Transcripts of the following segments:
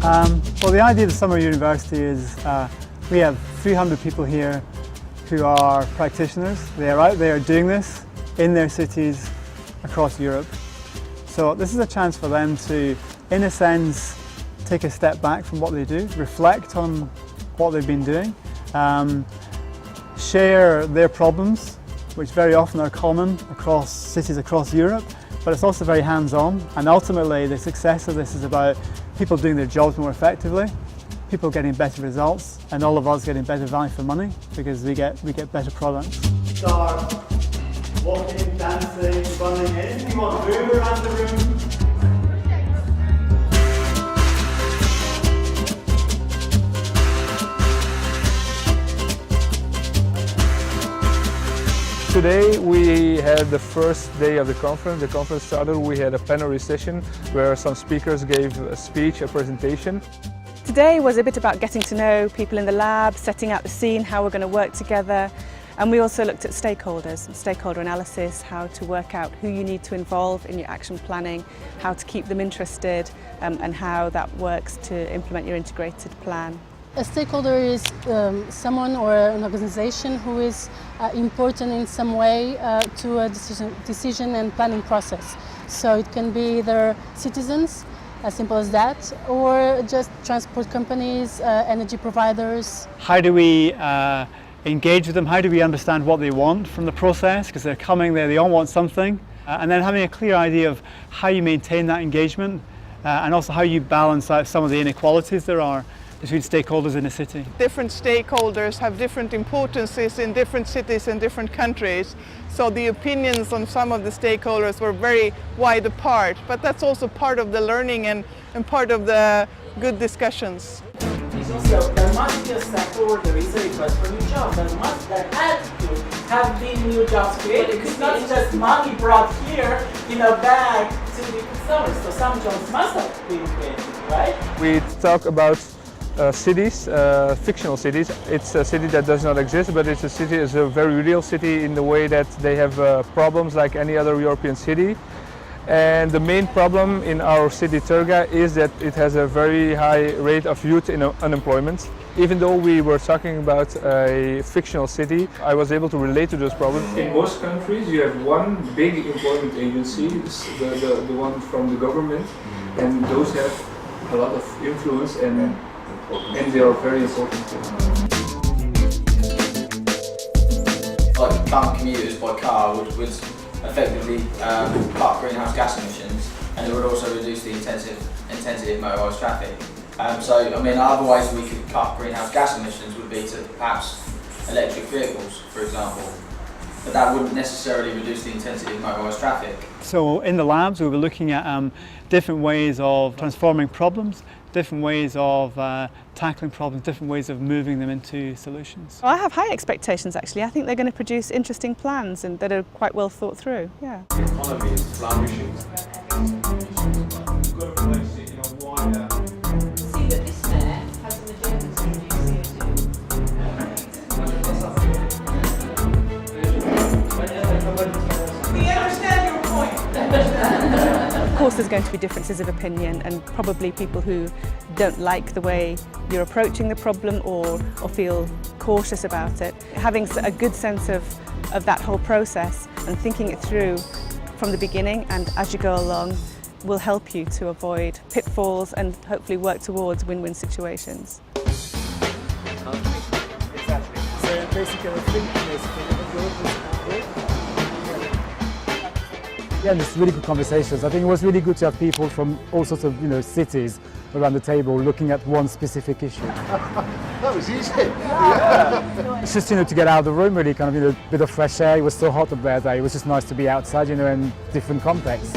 Well, the idea of the summer university is we have 300 people here who are practitioners. They are out there doing this in their cities across Europe. So this is a chance for them to, in a sense, take a step back from what they do, reflect on what they've been doing, share their problems, which very often are common across cities across Europe, but it's also very hands-on, and ultimately the success of this is about people doing their jobs more effectively, people getting better results, and all of us getting better value for money because we get better products. Start walking, dancing, running, anything you want to move around the room. Today we had the first day of the conference. The conference started, we had a plenary session where some speakers gave a speech, a presentation. Today was a bit about getting to know people in the lab, setting out the scene, how we're going to work together. And we also looked at stakeholder analysis, how to work out who you need to involve in your action planning, how to keep them interested, and how that works to implement your integrated plan. A stakeholder is someone or an organization who is important in some way to a decision and planning process. So it can be either citizens, as simple as that, or just transport companies, energy providers. How do we engage with them? How do we understand what they want from the process? Because they're coming there, they all want something. And then having a clear idea of how you maintain that engagement and also how you balance out some of the inequalities there are between stakeholders in a city. Different stakeholders have different importances in different cities and different countries. So the opinions on some of the stakeholders were very wide apart, but that's also part of the learning and part of the good discussions. So there must be a sector where there is a request for new jobs. There has to have been new jobs created. It's not just money brought here in a bag to the consumers. So some jobs must have been created, right? We talk about cities, fictional cities. It's a city that does not exist, but it's a very real city in the way that they have problems like any other European city. And the main problem in our city Turga is that it has a very high rate of youth unemployment. Even though we were talking about a fictional city, I was able to relate to those problems. In most countries you have one big employment agency, the one from the government, and those have a lot of influence and they are very important. Like banned commuters by car would effectively cut greenhouse gas emissions, and it would also reduce the intensity of motorised traffic. So I mean, other ways we could cut greenhouse gas emissions would be to perhaps electric vehicles, for example. But that wouldn't necessarily reduce the intensity of motorised traffic. So in the labs we were looking at different ways of transforming problems, different ways of tackling problems, different ways of moving them into solutions. Well, I have high expectations actually. I think they're going to produce interesting plans and that are quite well thought through. Yeah. The economy is flourishing. See that this mayor has an agenda to reduce CO2. We understand your point. Of course there's going to be differences of opinion and probably people who don't like the way you're approaching the problem or feel cautious about it. Having a good sense of that whole process and thinking it through from the beginning and as you go along will help you to avoid pitfalls and hopefully work towards win-win situations. Exactly. So basically thinking is yeah, and it's really good conversations. I think it was really good to have people from all sorts of cities around the table looking at one specific issue. That was easy. It's just to get out of the room, really kind of a bit of fresh air. It was so hot up there that it was just nice to be outside, in different contexts.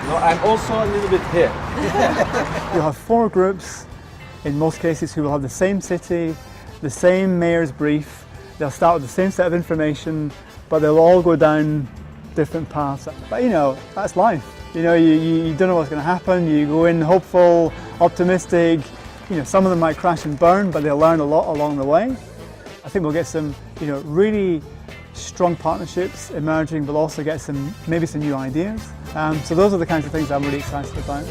No, I'm also a little bit here. You'll have 4 groups, in most cases, who will have the same city, the same mayor's brief. They'll start with the same set of information, but they'll all go down different paths. But that's life. You don't know what's going to happen. You go in hopeful, optimistic. Some of them might crash and burn, but they'll learn a lot along the way. I think we'll get some, really strong partnerships emerging. We'll also get maybe some new ideas. So those are the kinds of things I'm really excited about.